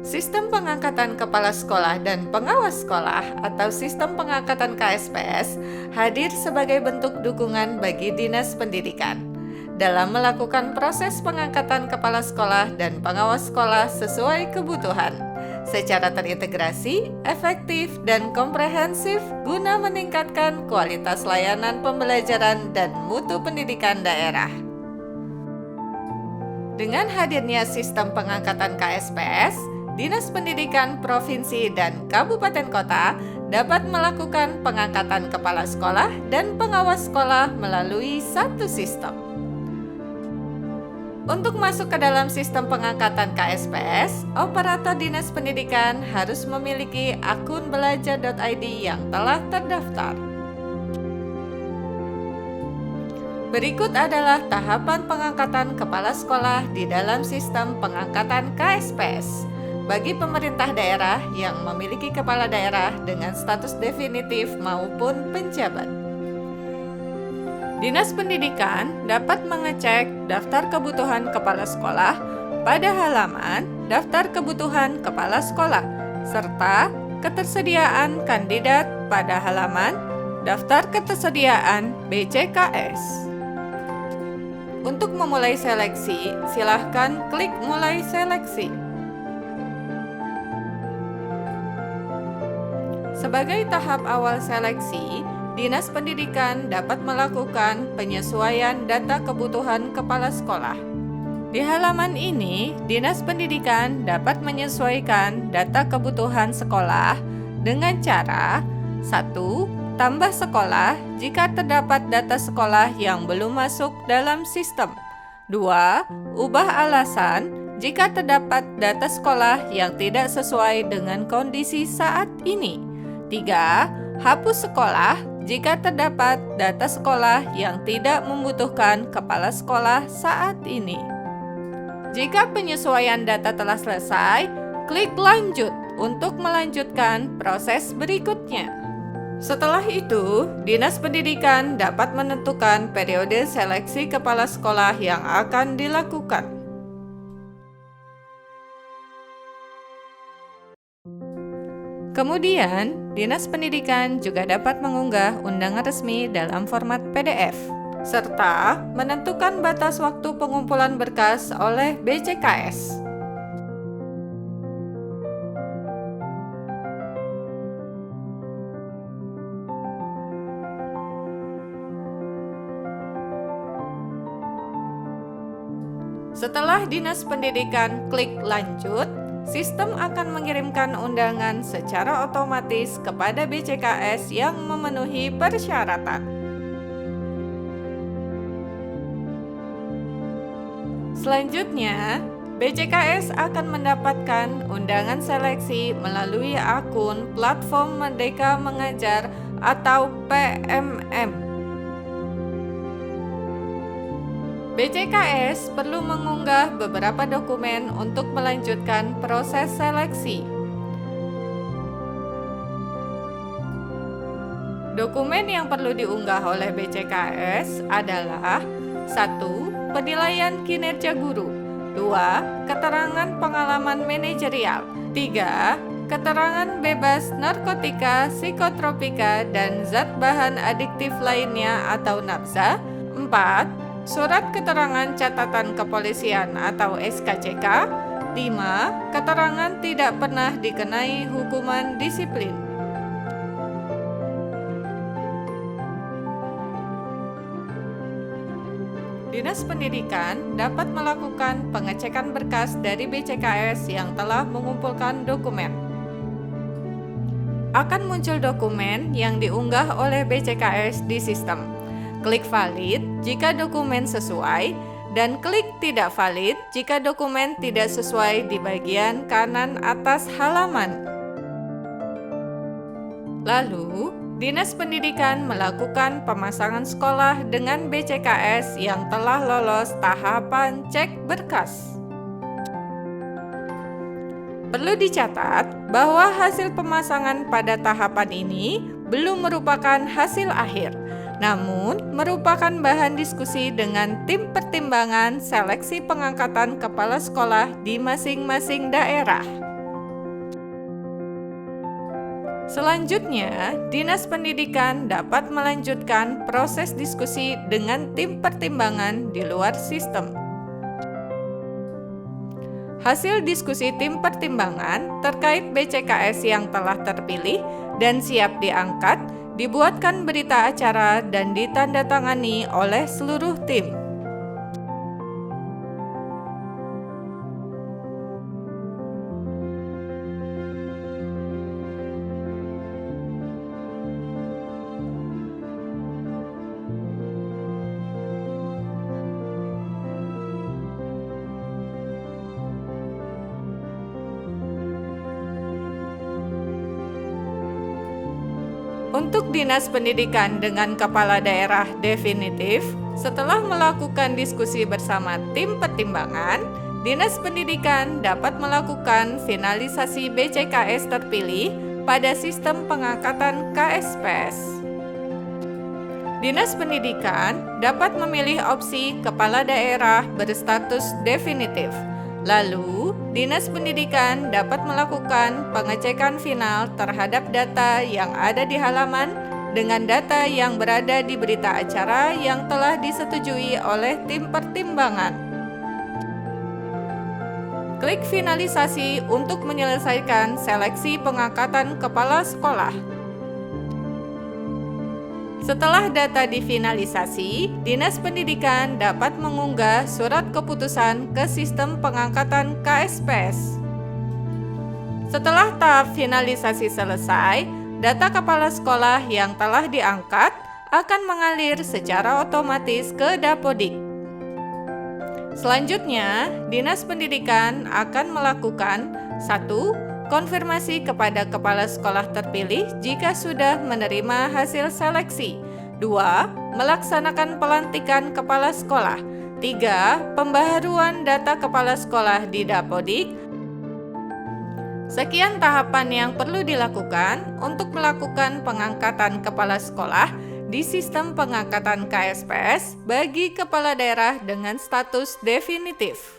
Sistem pengangkatan kepala sekolah dan pengawas sekolah atau sistem pengangkatan KSPS hadir sebagai bentuk dukungan bagi Dinas Pendidikan dalam melakukan proses pengangkatan kepala sekolah dan pengawas sekolah sesuai kebutuhan, secara terintegrasi, efektif, dan komprehensif guna meningkatkan kualitas layanan pembelajaran dan mutu pendidikan daerah. Dengan hadirnya sistem pengangkatan KSPS, Dinas Pendidikan Provinsi dan Kabupaten Kota dapat melakukan pengangkatan kepala sekolah dan pengawas sekolah melalui satu sistem. Untuk masuk ke dalam sistem pengangkatan KSPS, operator Dinas Pendidikan harus memiliki akun belajar.id yang telah terdaftar. Berikut adalah tahapan pengangkatan kepala sekolah di dalam sistem pengangkatan KSPS bagi pemerintah daerah yang memiliki kepala daerah dengan status definitif maupun penjabat. Dinas Pendidikan dapat mengecek daftar kebutuhan kepala sekolah pada halaman daftar kebutuhan kepala sekolah serta ketersediaan kandidat pada halaman daftar ketersediaan BCKS. Untuk memulai seleksi, silahkan klik Mulai Seleksi. Sebagai tahap awal seleksi, Dinas Pendidikan dapat melakukan penyesuaian data kebutuhan kepala sekolah. Di halaman ini, Dinas Pendidikan dapat menyesuaikan data kebutuhan sekolah dengan cara 1. Tambah sekolah jika terdapat data sekolah yang belum masuk dalam sistem. 2. Ubah alasan jika terdapat data sekolah yang tidak sesuai dengan kondisi saat ini. 3. Hapus sekolah jika terdapat data sekolah yang tidak membutuhkan kepala sekolah saat ini. Jika penyesuaian data telah selesai, klik Lanjut untuk melanjutkan proses berikutnya. Setelah itu, Dinas Pendidikan dapat menentukan periode seleksi kepala sekolah yang akan dilakukan. Kemudian, Dinas Pendidikan juga dapat mengunggah undangan resmi dalam format PDF, serta menentukan batas waktu pengumpulan berkas oleh BCKS. Setelah Dinas Pendidikan klik Lanjut, sistem akan mengirimkan undangan secara otomatis kepada BCKS yang memenuhi persyaratan. Selanjutnya, BCKS akan mendapatkan undangan seleksi melalui akun Platform Merdeka Mengajar atau PMM. BCKS perlu mengunggah beberapa dokumen untuk melanjutkan proses seleksi. Dokumen yang perlu diunggah oleh BCKS adalah 1. Penilaian kinerja guru. 2. Keterangan pengalaman manajerial. 3. Keterangan bebas narkotika, psikotropika, dan zat bahan adiktif lainnya atau NABZA. 4. Surat keterangan catatan kepolisian atau SKCK. 5. Keterangan tidak pernah dikenai hukuman disiplin. Dinas Pendidikan dapat melakukan pengecekan berkas dari BCKS yang telah mengumpulkan dokumen. Akan muncul dokumen yang diunggah oleh BCKS di sistem. Klik valid jika dokumen sesuai dan klik tidak valid jika dokumen tidak sesuai di bagian kanan atas halaman. Lalu, Dinas Pendidikan melakukan pemasangan sekolah dengan BCKS yang telah lolos tahapan cek berkas. Perlu dicatat bahwa hasil pemasangan pada tahapan ini belum merupakan hasil akhir, namun merupakan bahan diskusi dengan tim pertimbangan seleksi pengangkatan kepala sekolah di masing-masing daerah. Selanjutnya, Dinas Pendidikan dapat melanjutkan proses diskusi dengan tim pertimbangan di luar sistem. Hasil diskusi tim pertimbangan terkait BCKS yang telah terpilih dan siap diangkat, dibuatkan berita acara dan ditandatangani oleh seluruh tim. Untuk Dinas Pendidikan dengan kepala daerah definitif, setelah melakukan diskusi bersama tim pertimbangan, Dinas Pendidikan dapat melakukan finalisasi BCKS terpilih pada sistem pengangkatan KSPS. Dinas Pendidikan dapat memilih opsi kepala daerah berstatus definitif. Lalu, Dinas Pendidikan dapat melakukan pengecekan final terhadap data yang ada di halaman dengan data yang berada di berita acara yang telah disetujui oleh tim pertimbangan. Klik finalisasi untuk menyelesaikan seleksi pengangkatan kepala sekolah. Setelah data difinalisasi, Dinas Pendidikan dapat mengunggah surat keputusan ke sistem pengangkatan KSPS. Setelah tahap finalisasi selesai, data kepala sekolah yang telah diangkat akan mengalir secara otomatis ke Dapodik. Selanjutnya, Dinas Pendidikan akan melakukan 1. Konfirmasi kepada kepala sekolah terpilih jika sudah menerima hasil seleksi. 2. Melaksanakan pelantikan kepala sekolah. 3. Pembaharuan data kepala sekolah di Dapodik. Sekian tahapan yang perlu dilakukan untuk melakukan pengangkatan kepala sekolah di sistem pengangkatan KSPS bagi kepala daerah dengan status definitif.